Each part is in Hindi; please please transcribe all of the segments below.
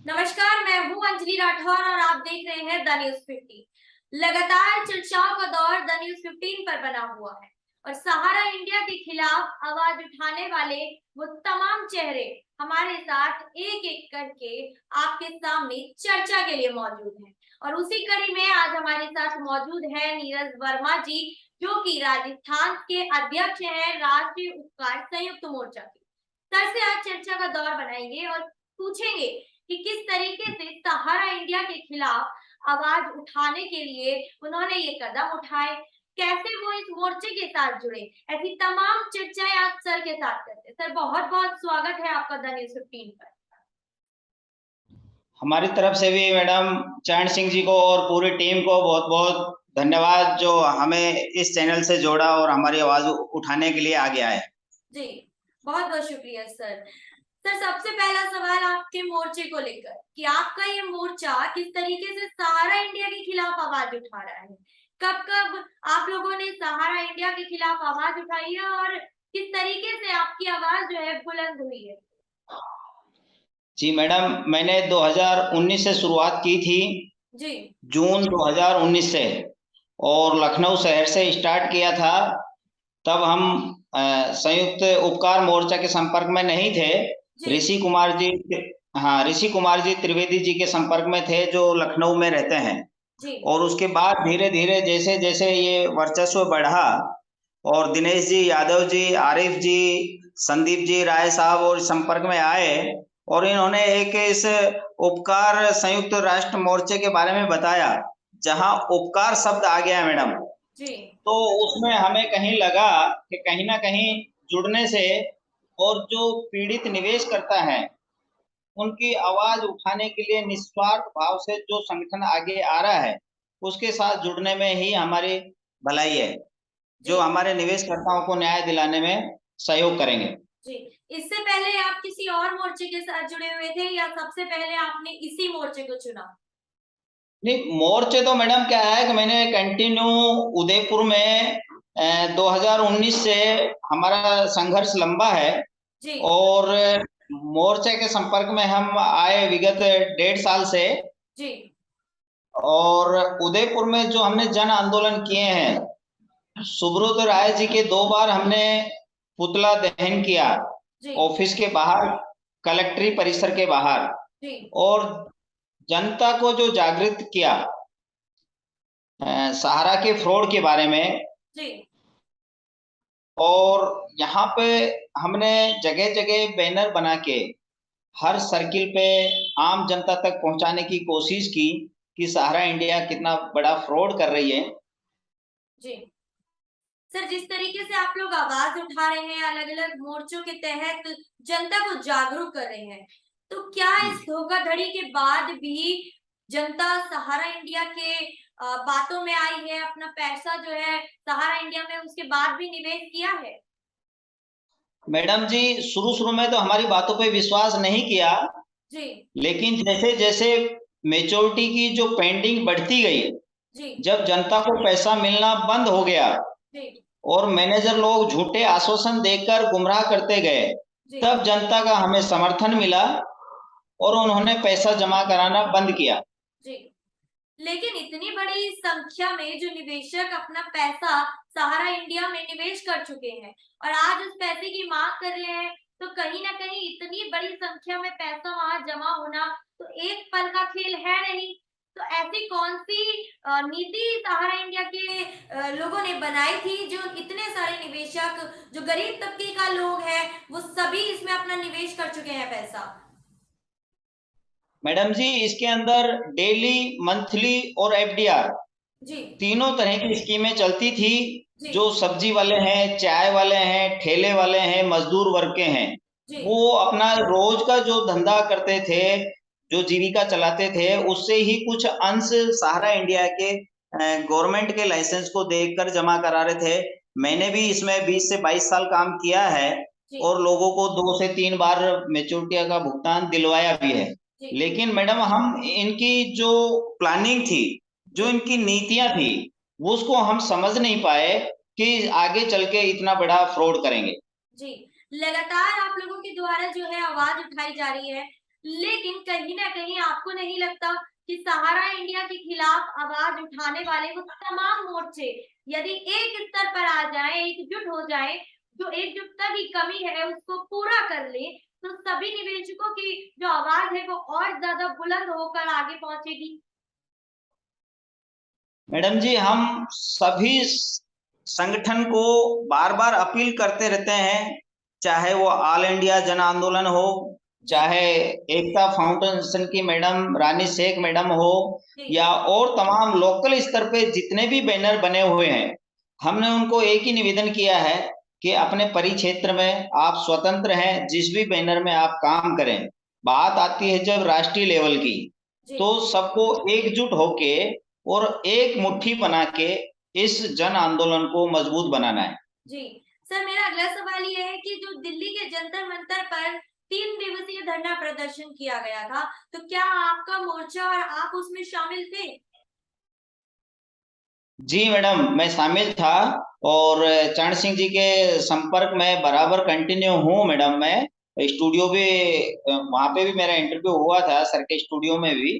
नमस्कार, मैं हूँ अंजलि राठौर और आप देख रहे हैं द न्यूज 15। लगातार चर्चाओं का दौर द न्यूज 15 पर बना हुआ है और सहारा इंडिया के खिलाफ आवाज उठाने वाले वो तमाम चेहरे हमारे साथ एक एक करके आपके सामने चर्चा के लिए मौजूद हैं। और उसी कड़ी में आज हमारे साथ मौजूद है नीरज वर्मा जी, जो कि राजस्थान के अध्यक्ष हैं राष्ट्रीय उपकार संयुक्त मोर्चा के। सर से आज चर्चा का दौर बनाएंगे और पूछेंगे कि किस तरीके से सहारा इंडिया के खिलाफ आवाज उठाने के लिए उन्होंने ये कदम उठाए, कैसे वो इस मोर्चे के साथ जुड़े, ऐसी तमाम चर्चाएं आज सर के साथ करते हैं। सर, बहुत बहुत स्वागत है आपका द न्यूज 15 पर। हमारी तरफ से भी मैडम चरण सिंह जी को और पूरी टीम को बहुत बहुत धन्यवाद, जो हमें इस चैनल से जोड़ा और हमारी आवाज उठाने के लिए आ गया है। जी, बहुत बहुत शुक्रिया सर। सर, सबसे पहला सवाल आपके मोर्चे को लेकर कि आपका ये मोर्चा किस तरीके से सहारा इंडिया के खिलाफ आवाज उठा रहा है। कब कब आप लोगों ने सहारा इंडिया के खिलाफ आवाज उठाई है और किस तरीके से आपकी आवाज जो है बुलंद हुई है। जी मैडम, मैंने 2019 से शुरुआत की थी। जी। जून 2019 से, और लखनऊ शहर से स्टार्ट किया था। तब हम संयुक्त उपकार मोर्चा के संपर्क में नहीं थे। जी। ऋषि कुमार जी, हाँ, ऋषि कुमार जी त्रिवेदी जी के संपर्क में थे, जो लखनऊ में रहते हैं। जी। और उसके बाद धीरे धीरे जैसे जैसे ये वर्चस्व बढ़ा और दिनेश जी यादव जी, आरिफ जी, संदीप जी राय साहब और संपर्क में आए, और इन्होंने एक इस उपकार संयुक्त राष्ट्र मोर्चे के बारे में बताया, जहां उपकार शब्द आ गया मैडम। जी। तो उसमें हमें कहीं लगा कि कहीं ना कहीं जुड़ने से, और जो पीड़ित निवेश करता है उनकी आवाज उठाने के लिए निस्वार्थ भाव से जो संगठन आगे आ रहा है, उसके साथ जुड़ने में ही हमारी भलाई है, जी। जो हमारे निवेशकर्ताओं को न्याय दिलाने में सहयोग करेंगे। जी, इससे पहले आप किसी और मोर्चे के साथ जुड़े हुए थे या सबसे पहले आपने इसी मोर्चे को चुना। नहीं, मोर्चे तो मैडम क्या है कि मैंने कंटिन्यू उदयपुर में 2019 से हमारा संघर्ष लंबा है। जी। और मोर्चे के संपर्क में हम आए विगत 1.5 साल से। जी। और उदयपुर में जो हमने जन आंदोलन किए हैं, सुब्रत राय जी के 2 बार हमने पुतला दहन किया, जी। ऑफिस के बाहर, कलेक्ट्री परिसर के बाहर। जी। और जनता को जो जागृत किया सहारा के फ्रॉड के बारे में। जी। और यहाँ पे हमने जगह जगह बैनर बना के हर सर्किल पे आम जनता तक पहुंचाने की कोशिश की कि सहारा इंडिया कितना बड़ा फ्रॉड कर रही है। जी। सर, जिस तरीके से आप लोग आवाज उठा रहे हैं, अलग अलग मोर्चों के तहत जनता को जागरूक कर रहे हैं, तो क्या इस धोखाधड़ी के बाद भी जनता सहारा इंडिया के बातों में आई है, अपना पैसा जो है सहारा इंडिया में उसके बाद भी निवेश किया है। मैडम जी, शुरू शुरू में तो हमारी बातों पे विश्वास नहीं किया, जी। लेकिन जैसे जैसे मेच्योरिटी की जो पेंडिंग बढ़ती गई, जी। जब जनता को पैसा मिलना बंद हो गया जी। और मैनेजर लोग झूठे आश्वासन देकर गुमराह करते गए, जी। तब जनता का हमें समर्थन मिला और उन्होंने पैसा जमा कराना बंद किया। जी। लेकिन इतनी बड़ी संख्या में जो निवेशक अपना पैसा सहारा इंडिया में निवेश कर चुके हैं और आज उस पैसे की मांग कर रहे हैं, तो कहीं ना कहीं इतनी बड़ी संख्या में पैसा वहां जमा होना तो एक पल का खेल है नहीं। तो ऐसी कौन सी नीति सहारा इंडिया के लोगों ने बनाई थी जो इतने सारे निवेशक, जो गरीब तबके का लोग है, वो सभी इसमें अपना निवेश कर चुके हैं पैसा। मैडम जी, इसके अंदर डेली, मंथली और एफडीआर जी। तीनों तरह की स्कीमें चलती थी। जी। जो सब्जी वाले हैं, चाय वाले हैं, ठेले वाले हैं, मजदूर वर्ग के हैं, जी। वो अपना रोज का जो धंधा करते थे, जो जीविका चलाते थे, उससे ही कुछ अंश सहारा इंडिया के गवर्नमेंट के लाइसेंस को देखकर जमा करा रहे थे। मैंने भी इसमें 20 से 22 साल काम किया है जी। और लोगों को 2 से 3 बार मेच्योरिटी का भुगतान दिलवाया भी है। जी। लेकिन मैडम, हम इनकी जो प्लानिंग थी, जो जी। इनकी नीतियां थी, वो उसको हम समझ नहीं पाए कि आगे चल के इतना बड़ा फ्रॉड करेंगे। जी, लगातार आप लोगों के द्वारा जो है आवाज उठाई जा रही है। लेकिन कहीं ना कहीं आपको नहीं लगता कि सहारा इंडिया के खिलाफ आवाज उठाने वाले वो तमाम मोर्चे यदि एक स्तर पर आ जाए, एकजुट हो जाए, जो एकजुटता की कमी है उसको पूरा कर ले, तो सभी निवेशकों की जो आवाज है वो और ज्यादा बुलंद होकर आगे पहुंचेगी। मैडम जी, हम सभी संगठन को बार बार अपील करते रहते हैं, चाहे वो ऑल इंडिया जन आंदोलन हो, जी चाहे एकता फाउंडेशन की मैडम रानी शेख मैडम हो, जी या और तमाम लोकल स्तर पे जितने भी बैनर बने हुए हैं, हमने उनको एक ही निवेदन किया है कि अपने परिक्षेत्र में आप स्वतंत्र हैं, जिस भी बैनर में आप काम करें। बात आती है जब राष्ट्रीय लेवल की, जी तो सबको एकजुट होके और एक मुट्ठी बना के इस जन आंदोलन को मजबूत बनाना है। जी सर, मेरा अगला सवाल ये है कि जो दिल्ली के जंतर मंतर पर 3 दिवसीय धरना प्रदर्शन किया गया था, तो क्या आपका मोर्चा और आप उसमें शामिल थे? जी मैडम, मैं शामिल था और चरण सिंह जी के संपर्क में बराबर कंटिन्यू हूँ मैडम। मैं स्टूडियो भी, वहाँ पे भी मेरा इंटरव्यू हुआ था सर के स्टूडियो में भी।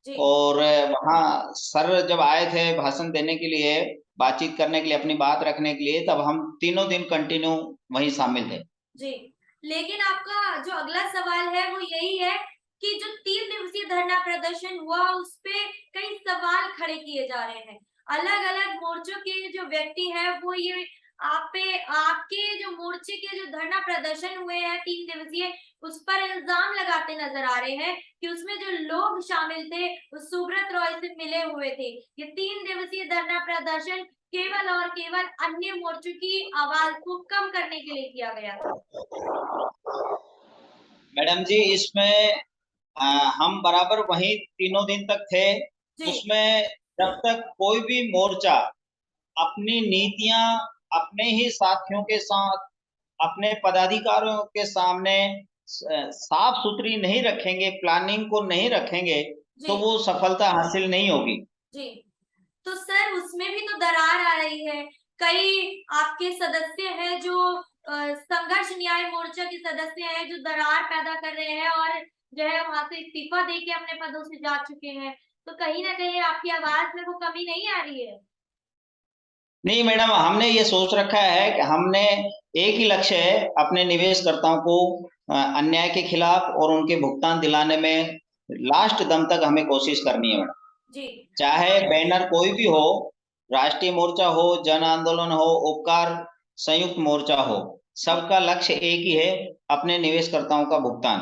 जी और वहाँ सर जब आए थे भाषण देने के लिए, बातचीत करने के लिए, अपनी बात रखने के लिए, तब हम तीनों दिन कंटिन्यू वहीं शामिल थे। जी, लेकिन आपका जो अगला सवाल है वो यही है कि जो 3 दिवसीय धरना प्रदर्शन हुआ उस पे कई सवाल खड़े किए जा रहे हैं। अलग-अलग मोर्चों के जो व्यक्ति हैं वो ये आप पे, आपके जो मोर्चे के जो धरना प्रदर्शन हुए हैं 3 दिवसीय, उस पर इल्जाम लगाते नजर आ रहे हैं कि उसमें जो लोग शामिल थे वो सुब्रत रॉय से मिले हुए थे। ये 3 दिवसीय धरना प्रदर्शन केवल और केवल अन्य मोर्चों की आवाज को कम करने के लिए किया गया था। मैडम जी, इसमें अ, हम बराबर वहीं तीनों दिन तक थे। जी उसमें जब तक कोई भी मोर्चा अपनी नीतियां अपने ही साथियों के साथ, अपने पदाधिकारियों के सामने साफ सुथरी नहीं रखेंगे, प्लानिंग को नहीं रखेंगे, जी तो वो सफलता हासिल नहीं होगी। जी, तो सर उसमें भी तो दरार आ रही है। कई आपके सदस्य हैं जो संघर्ष न्याय मोर्चा के सदस्य हैं जो दरार पैदा कर रहे हैं और जो है वहां से इस्तीफा दे के अपने पदों से जा चुके हैं। तो कहीं ना कहीं आपकी आवाज में वो कमी नहीं आ रही है? नहीं मैडम, हमने ये सोच रखा है कि हमने एक ही लक्ष्य है, अपने निवेशकर्ताओं को अन्याय के खिलाफ और उनके भुगतान दिलाने में लास्ट दम तक हमें कोशिश करनी है मैडम। जी चाहे बैनर कोई भी हो, राष्ट्रीय मोर्चा हो, जन आंदोलन हो, उपकार संयुक्त मोर्चा हो, सबका लक्ष्य एक ही है, अपने निवेशकर्ताओं का भुगतान।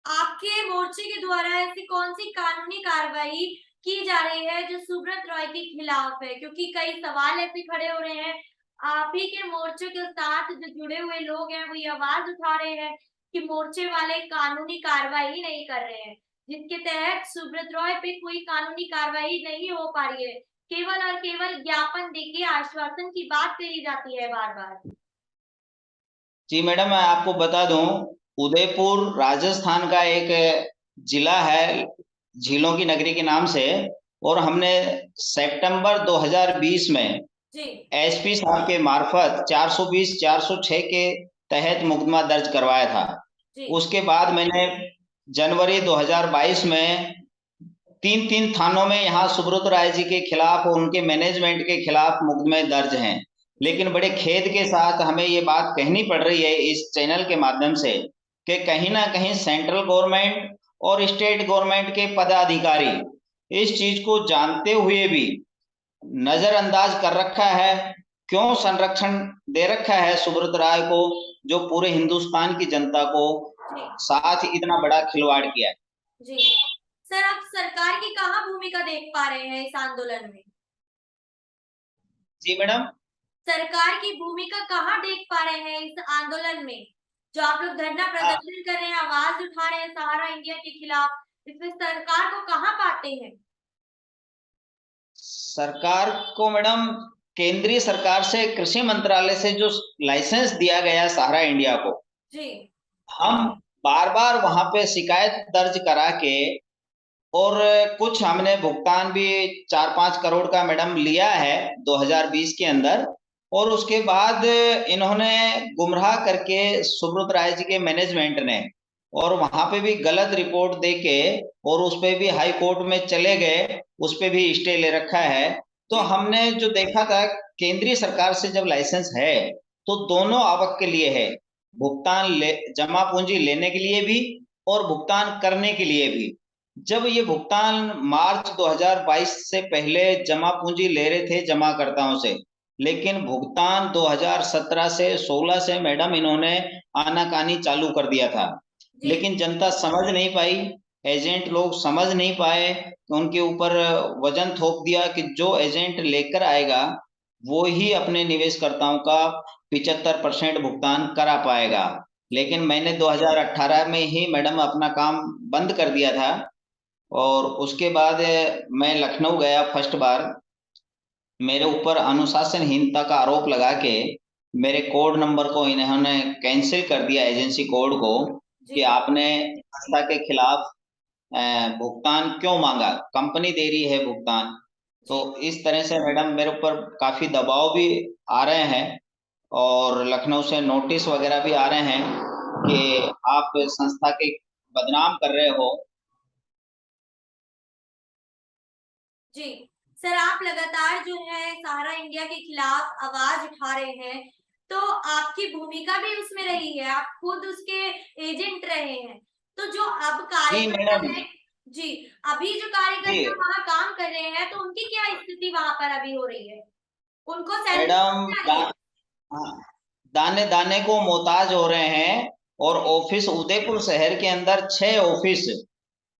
आपके मोर्चे के द्वारा ऐसी कौन-सी कानूनी कार्रवाई की जा रही है जो सुब्रत रॉय के खिलाफ है? क्योंकि कई सवाल ऐसे खड़े हो रहे हैं, आप ही के मोर्चे के साथ जो जुड़े हुए लोग हैं, वो ये आवाज़ उठा रहे हैं कि मोर्चे वाले कानूनी कार्रवाई नहीं कर रहे हैं, जिसके तहत सुब्रत रॉय पे कोई कानूनी कार्रवाई नहीं हो पा रही है। केवल और केवल ज्ञापन देके आश्वासन की बात कही जाती है बार-बार। जी मैडम, मैं आपको बता दूं, उदयपुर राजस्थान का एक जिला है, झीलों की नगरी के नाम से। और हमने सितंबर 2020 में जी, एसपी साहब के मार्फत 420 406 के तहत मुकदमा दर्ज करवाया था। जी, उसके बाद मैंने जनवरी 2022 में तीन तीन थानों में यहाँ सुब्रत राय जी के खिलाफ और उनके मैनेजमेंट के खिलाफ मुकदमे दर्ज हैं। जी, लेकिन बड़े खेद के साथ हमें ये बात कहनी पड़ रही है इस चैनल के माध्यम से कि कहीं ना कहीं सेंट्रल गवर्नमेंट और स्टेट गवर्नमेंट के पदाधिकारी इस चीज को जानते हुए भी नजरअंदाज कर रखा है। क्यों संरक्षण दे रखा है सुब्रत राय को, जो पूरे हिंदुस्तान की जनता को जी, साथ इतना बड़ा खिलवाड़ किया है। जी। सर, आप सरकार की कहाँ भूमिका देख पा रहे हैं इस आंदोलन में? जी मैडम। सरकार की भूमिका कहाँ देख पा रहे हैं इस आंदोलन में? जो आप लोग धरना प्रदर्शन कर रहे हैं, आवाज उठा रहे हैं सहारा इंडिया के खिलाफ, इसमें सरकार को कहाँ पाते हैं? सरकार को मैडम, केंद्रीय सरकार से, कृषि मंत्रालय से जो लाइसेंस दिया गया है सहारा इंडिया को, जी, हम बार बार वहां पे शिकायत दर्ज करा के, और कुछ हमने भुगतान भी 4-5 करोड़ का मैडम लिया है 2020 के अंदर। और उसके बाद इन्होंने गुमराह करके सुब्रत राय जी के मैनेजमेंट ने और वहां पे भी गलत रिपोर्ट देके और उस पे भी हाई कोर्ट में चले गए, उस पे भी स्टे ले रखा है। तो जी हमने जो देखा था, केंद्रीय सरकार से जब लाइसेंस है तो दोनों आवक के लिए है, जमा पूंजी लेने के लिए भी और भुगतान करने के लिए भी। जब ये भुगतान मार्च 2022 से पहले जमा पूंजी ले रहे थे जमाकर्ताओं से, लेकिन भुगतान 2017 से 16 से मैडम इन्होंने आनाकानी चालू कर दिया था। जी लेकिन जनता समझ नहीं पाई, एजेंट लोग समझ नहीं पाए, तो उनके ऊपर वजन थोप दिया कि जो एजेंट लेकर आएगा वो ही अपने निवेशकर्ताओं का 75% भुगतान करा पाएगा। लेकिन मैंने 2018 में ही मैडम अपना काम बंद कर दिया था, और उसके बाद मैं लखनऊ गया फर्स्ट बार। मेरे ऊपर अनुशासनहीनता का आरोप लगा के मेरे कोड नंबर को इन्होंने कैंसिल कर दिया, एजेंसी कोड को, जी कि आपने संस्था के खिलाफ भुगतान क्यों मांगा, कंपनी दे रही है भुगतान। तो जी इस तरह से मैडम मेरे ऊपर काफी दबाव भी आ रहे हैं, और लखनऊ से नोटिस वगैरह भी आ रहे हैं कि आप संस्था के बदनाम कर रहे हो। जी सर, आप लगातार जो है सहारा इंडिया के खिलाफ आवाज उठा रहे हैं, तो आपकी भूमिका भी उसमें रही है, आप खुद उसके एजेंट रहे हैं। तो जो अब जी कार्यकर्ता मैडम। है, जी, अभी जो जी कार्यकर्ता वहां काम कर रहे हैं, तो उनकी क्या स्थिति वहां पर अभी हो रही है? उनको सैलरी मैडम, मिल रही है? हाँ, दाने दाने को मोहताज हो रहे हैं। और जी ऑफिस उदयपुर शहर के अंदर 6 ऑफिस,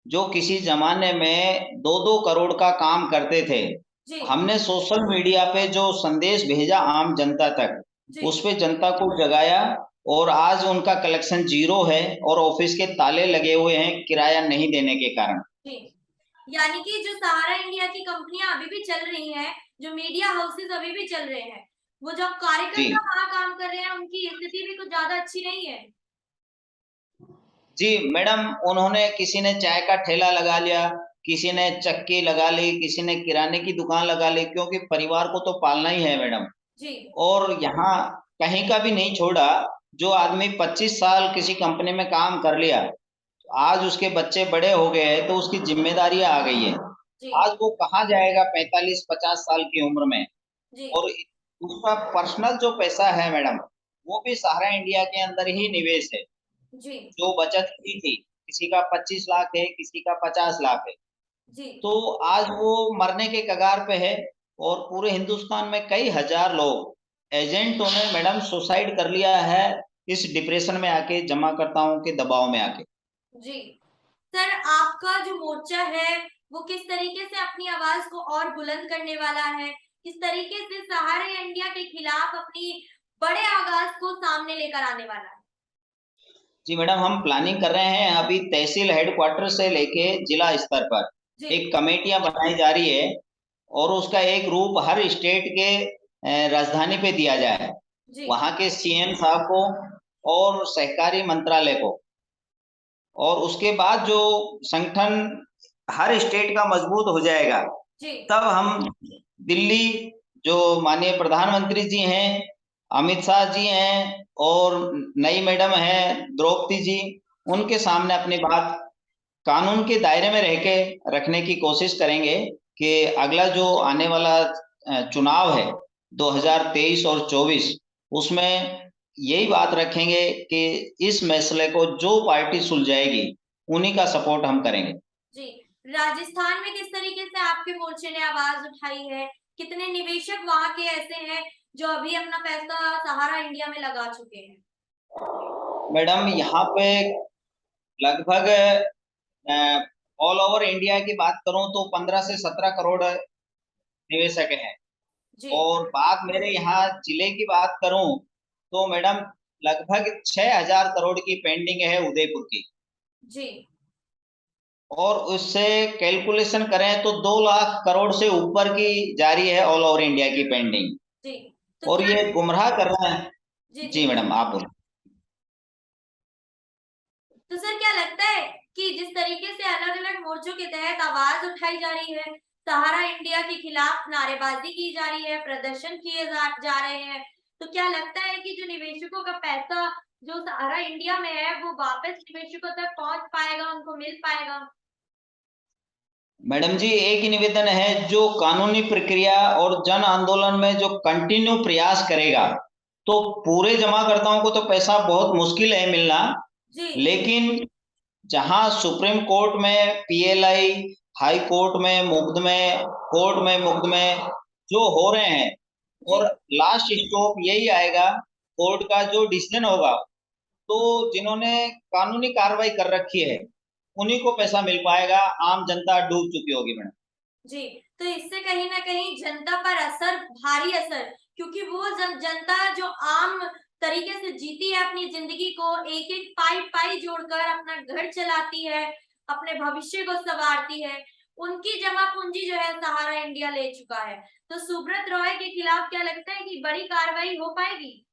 जो किसी जमाने में 2-2 करोड़ का काम करते थे, जी हमने सोशल मीडिया पे जो संदेश भेजा आम जनता तक, जी उस पे जनता को जगाया, और आज उनका कलेक्शन जीरो है और ऑफिस के ताले लगे हुए हैं किराया नहीं देने के कारण। जी यानी कि जो सहारा इंडिया की कंपनियां अभी भी चल रही हैं, जो मीडिया हाउसेस अभी भी चल रहे हैं, वो जो जी कार्यकर्ता वहां काम कर रहे हैं, उनकी स्थिति भी कुछ ज्यादा अच्छी नहीं है। जी मैडम, उन्होंने, किसी ने चाय का ठेला लगा लिया, किसी ने चक्की लगा ली, किसी ने किराने की दुकान लगा ली, क्योंकि परिवार को तो पालना ही है मैडम। जी और यहाँ कहीं का भी नहीं छोड़ा। जो आदमी 25 साल किसी कंपनी में काम कर लिया, आज उसके बच्चे बड़े हो गए हैं तो उसकी जिम्मेदारियां आ गई है। जी आज वो कहाँ जाएगा 45-50 साल की उम्र में? जी और उसका पर्सनल जो पैसा है मैडम, वो भी सहारा इंडिया के अंदर ही निवेश है। जी जो बचत की थी, किसी का 25 लाख है, किसी का 50 लाख है। जी तो आज वो मरने के कगार पे है। और पूरे हिंदुस्तान में कई हजार लोग, एजेंटों ने मैडम सुसाइड कर लिया है, इस डिप्रेशन में आके, जमाकर्ताओं के दबाव में आके। जी सर, आपका जो मोर्चा है, वो किस तरीके से अपनी आवाज को और बुलंद करने वाला है? किस तरीके से सहारा इंडिया के खिलाफ अपनी बड़े आगाज को सामने लेकर आने वाला है? जी मैडम, हम प्लानिंग कर रहे हैं, अभी तहसील हेडक्वार्टर से लेके जिला स्तर पर जी एक कमेटियां बनाई जा रही है, और उसका एक रूप हर स्टेट के राजधानी पे दिया जाए, जी वहां के सीएम साहब को और सहकारी मंत्रालय को। और उसके बाद जो संगठन हर स्टेट का मजबूत हो जाएगा, जी तब हम दिल्ली, जो माननीय प्रधानमंत्री जी हैं, अमित शाह जी हैं, और नई मैडम है द्रौपदी जी, जी उनके सामने अपनी बात कानून के दायरे में रह के रखने की कोशिश करेंगे, कि अगला जो आने वाला चुनाव है 2023 और 24, उसमें यही बात रखेंगे कि इस मसले को जो पार्टी सुलझाएगी उन्हीं का सपोर्ट हम करेंगे। जी राजस्थान में किस तरीके से आपके मोर्चे ने आवाज उठाई है? कितने निवेशक वहां के ऐसे हैं जो अभी अपना पैसा सहारा इंडिया में लगा चुके हैं? मैडम, यहाँ पे लगभग ऑल ओवर इंडिया की बात करूं तो 15 से 17 करोड़ निवेशक हैं। जी और बात मेरे यहाँ जिले की बात करूं तो मैडम लगभग 6,000 करोड़ की पेंडिंग है उदयपुर की। जी और उससे कैलकुलेशन करें तो 2 लाख करोड़ से ऊपर की जारी है ऑल ओवर इंडिया की पेंडिंग। जी तो और क्या, ये गुमराह कर रहे हैं। जी जी जी मैडम, आप बोलिए। तो सर क्या लगता है कि जिस तरीके से अलग-अलग मोर्चों के तहत आवाज उठाई जा रही है, सहारा इंडिया के खिलाफ नारेबाजी की जा रही है, प्रदर्शन किए जा रहे हैं, तो क्या लगता है कि जो निवेशकों का पैसा जो सहारा इंडिया में है वो वापस निवेशकों तक पहुंच पाएगा, उनको मिल पाएगा? मैडम जी, एक ही निवेदन है, जो कानूनी प्रक्रिया और जन आंदोलन में जो कंटिन्यू प्रयास करेगा, तो पूरे जमाकर्ताओं को तो पैसा बहुत मुश्किल है मिलना, जी लेकिन जहां सुप्रीम कोर्ट में पीएलआई, हाई कोर्ट में मुकदमे, कोर्ट में मुकदमे जो हो रहे हैं, जी और लास्ट स्टॉप यही आएगा, कोर्ट का जो डिसीजन होगा, तो जिन्होंने कानूनी कार्रवाई कर रखी है उन्हीं को पैसा मिल पाएगा, आम जनता डूब चुकी होगी मैडम। जी, तो इससे कहीं न कहीं जनता पर असर, भारी असर, क्योंकि वो जनता जो आम तरीके से जीती है अपनी ज़िंदगी को, एक-एक पाई-पाई जोड़कर अपना घर चलाती है, अपने भविष्य को सँवारती है, उनकी जमा पूँजी जो है सहारा इंडिया ले चुका है। तो सुब्रत रॉय के खिलाफ क्या लगता है कि बड़ी कार्रवाई हो पाएगी?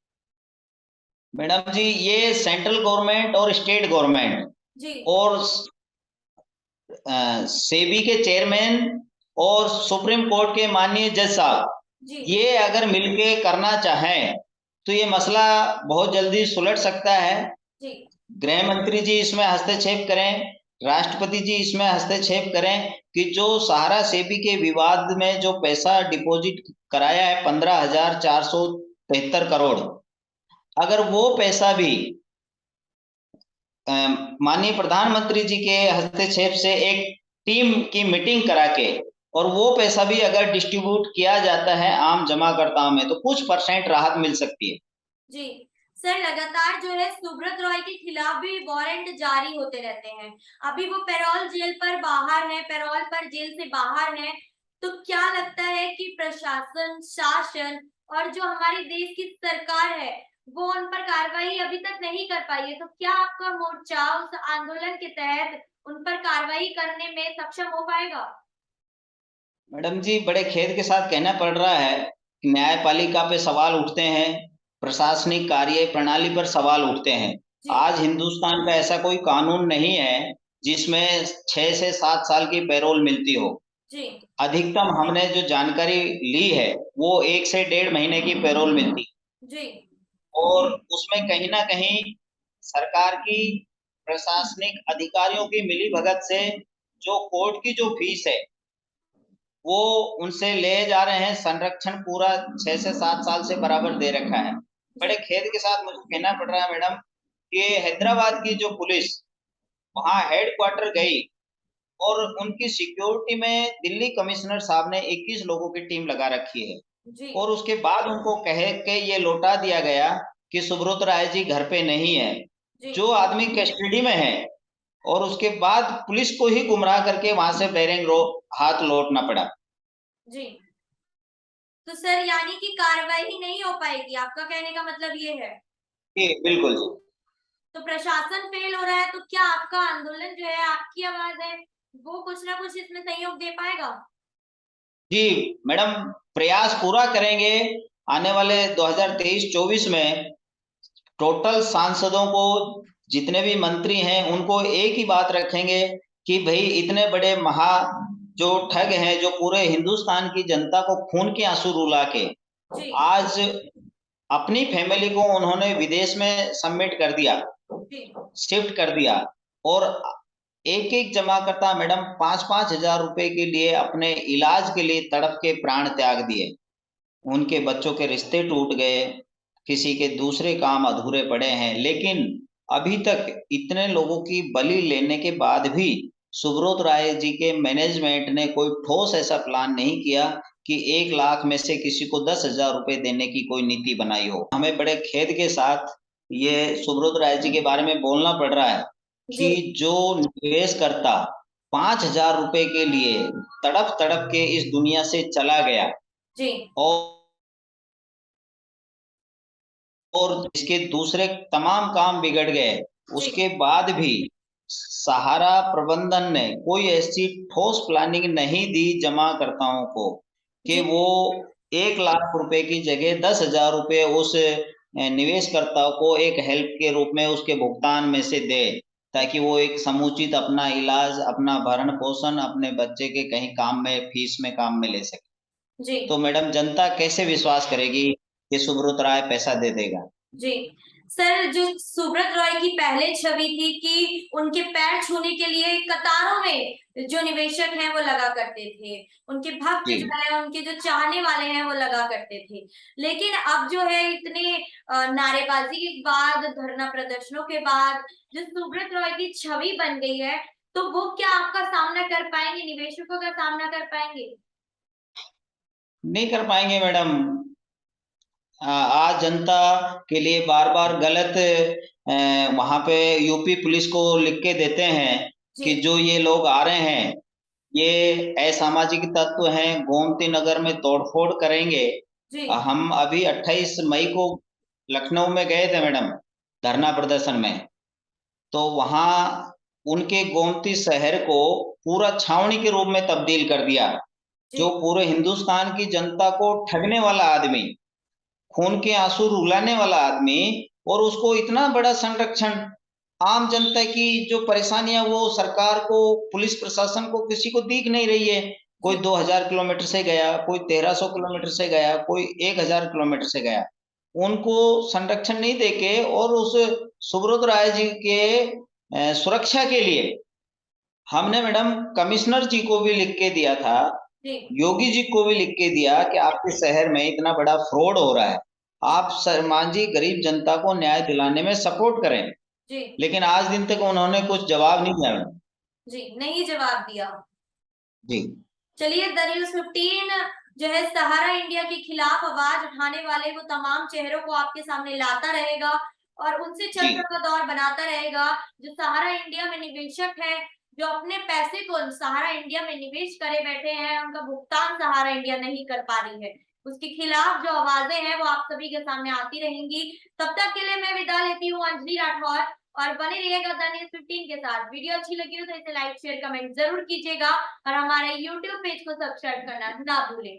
मैडम जी, ये सेंट्रल गवर्नमेंट और स्टेट गवर्नमेंट जी, और सेबी के चेयरमैन और सुप्रीम कोर्ट के माननीय जज साहब, जी, ये अगर मिलके करना चाहें तो ये मसला बहुत जल्दी सुलझ सकता है। जी, गृह मंत्री जी इसमें हस्तक्षेप करें, राष्ट्रपति जी इसमें हस्तक्षेप करें कि जो सहारा सेबी के विवाद में जो पैसा डिपॉजिट कराया है 15,473 करोड़, अगर वो पैसा भी माननीय प्रधानमंत्री जी के हस्तक्षेप से एक टीम की मीटिंग करा के और वो पैसा भी अगर डिस्ट्रीब्यूट किया जाता है आम जमाकर्ताओं में, तो कुछ परसेंट राहत मिल सकती है। जी। सर, लगातार जो है सुब्रत रॉय के खिलाफ भी वारंट जारी होते रहते हैं। अभी वो पैरोल जेल पर बाहर है, पैरोल पर जेल से बाहर है। तो क्या लगता है कि प्रशासन, शासन और जो हमारे देश की सरकार है, वो उन पर कार्रवाई अभी तक नहीं कर पाई है। तो क्या आपका मोर्चा उस आंदोलन के तहत उन पर कार्रवाई करने में सक्षम हो पाएगा? मैडम जी, बड़े खेद के साथ कहना पड़ रहा है कि न्यायपालिका पे सवाल उठते हैं, प्रशासनिक कार्य प्रणाली पर सवाल उठते हैं। जी, आज हिंदुस्तान का ऐसा कोई कानून नहीं है जिसमें 6 से 7 साल की पैरोल मिलती हो। जी, अधिकतम हमने जो जानकारी ली है, वो 1 से डेढ़ महीने की पैरोल मिलती है, जी, और उसमें कहीं न कहीं सरकार की प्रशासनिक अधिकारियों की मिलीभगत से जो कोर्ट की जो फीस है, वो उनसे ले जा रहे हैं, संरक्षण पूरा 6 से 7 साल से बराबर दे रखा है। जी, बड़े खेद के साथ मुझे कहना पड़ रहा है मैडम कि हैदराबाद की जो पुलिस वहाँ हेडक्वार्टर गई और उनकी सिक्योरिटी में दिल्ली कमिश्नर साहब ने 21 लोगों की टीम लगा रखी है, जी, और उसके बाद उनको कह के ये लौटा दिया गया कि सुब्रत राय जी घर पे नहीं है। जी, जो आदमी कस्टडी में है, और उसके बाद पुलिस को ही गुमराह करके वहां से बैरिंग रो हाथ लौटना पड़ा। जी। तो सर, यानी कि कार्रवाई ही नहीं हो पाएगी, आपका कहने का मतलब ये है? जी, बिल्कुल जी। तो प्रशासन फेल हो रहा है, तो क्या आपका आंदोलन जो है, आपकी आवाज़ है, वो कुछ ना कुछ इसमें सहयोग दे पाएगा? जी, मैडम, प्रयास पूरा करेंगे। आने वाले 2023-24 में टोटल सांसदों को, जितने भी मंत्री हैं, उनको एक ही बात रखेंगे कि भई इतने बड़े जो ठग हैं, जो पूरे हिंदुस्तान की जनता को खून के आंसू रुला के जी, आज अपनी फैमिली को उन्होंने विदेश में सबमिट कर दिया, जी, शिफ्ट कर दिया, और एक-एक जमाकर्ता मैडम 5-5 हजार रुपए के लिए अपने इलाज के लिए तड़प के प्राण त्याग दिए। उनके बच्चों के रिश्ते टूट गए, किसी के दूसरे काम अधूरे पड़े हैं, लेकिन अभी तक इतने लोगों की बलि लेने के बाद भी सुब्रत राय जी के मैनेजमेंट ने कोई ठोस ऐसा प्लान नहीं किया कि 1 लाख में से किसी को 10,000 रुपए देने की कोई नीति बनाई हो। हमें बड़े खेद के साथ ये सुब्रत राय जी के बारे में बोलना पड़ रहा है जी, कि जो निवेशकर्ता 5,000 रुपए के लिए तड़प-तड़प के इस दुनिया से चला गया, जी, और इसके दूसरे तमाम काम बिगड़ गए, जी, उसके बाद भी सहारा प्रबंधन ने कोई ऐसी ठोस प्लानिंग नहीं दी जमाकर्ताओं को कि जी, वो 1 लाख रुपए की जगह 10,000 रुपए उस निवेशकर्ता को एक हेल्प के रूप में उसके भुगतान में से दे, ताकि वो एक समुचित अपना इलाज, अपना भरण-पोषण, अपने बच्चे के कहीं काम में, फीस में काम में ले सके। जी। तो मैडम, जनता कैसे विश्वास करेगी कि सुब्रत राय पैसा दे देगा? जी। सर, जो सुब्रत रॉय की पहले छवि थी कि उनके पैर छूने के लिए कतारों में जो निवेशक हैं वो लगा करते थे, उनके भक्त जी जो है, उनके जो चाहने वाले हैं वो लगा करते थे। लेकिन अब जो है इतने नारेबाजी के बाद, धरना प्रदर्शनों के बाद जो सुब्रत रॉय की छवि बन गई है, तो वो क्या आपका सामना कर पाएंगे, निवेशकों का सामना कर पाएंगे? नहीं कर पाएंगे मैडम। आज जनता के लिए बार बार गलत वहां पे यूपी पुलिस को लिख के देते हैं कि जी जो ये लोग आ रहे हैं ये असामाजिक तत्व हैं, गोमती नगर में तोड़फोड़ करेंगे। जी हम अभी 28 मई को लखनऊ में गए थे मैडम, धरना प्रदर्शन में। तो वहां उनके गोमती शहर को पूरा छावनी के रूप में तब्दील कर दिया। जी जो पूरे हिंदुस्तान की जनता को ठगने वाला आदमी, खून के आंसू रुलाने वाला आदमी, और उसको इतना बड़ा संरक्षण, आम जनता की जो परेशानियां वो सरकार को, पुलिस प्रशासन को किसी को दिख नहीं रही है। कोई जी 2000 किलोमीटर से गया, कोई 1300 किलोमीटर से गया, कोई 1000 किलोमीटर से गया, उनको संरक्षण नहीं देके, और उस सुब्रत राय जी के सुरक्षा के लिए हमने मैडम कमिश्नर जी को भी लिख के दिया था, जी योगी जी को भी लिख के दिया कि आपके शहर में इतना बड़ा फ्रॉड हो रहा है, आप शर्मा जी गरीब जनता को न्याय दिलाने में सपोर्ट करें। जी लेकिन आज दिन तक उन्होंने कुछ जवाब नहीं दिया मैडम। जी, नहीं जवाब दिया। जी चलिए, द न्यूज़ 15 जो है सहारा इंडिया के खिलाफ आवाज उठाने वाले वो तमाम चेहरों को आपके सामने लाता रहेगा और उनसे जी चर्चा का दौर बनाता रहेगा। जो सहारा इंडिया में निवेशक है, जो अपने पैसे को सहारा इंडिया में निवेश करे बैठे हैं, उनका भुगतान सहारा इंडिया नहीं कर पा रही है, उसके खिलाफ जो आवाजें हैं वो आप सभी के सामने आती रहेंगी। तब तक के लिए मैं विदा लेती हूँ, अंजलि राठौर, और बने रहिएगा द न्यूज़ 15 के साथ। वीडियो अच्छी लगी हो तो इसे लाइक शेयर कमेंट जरूर कीजिएगा और हमारे YouTube पेज को सब्सक्राइब करना ना भूलें।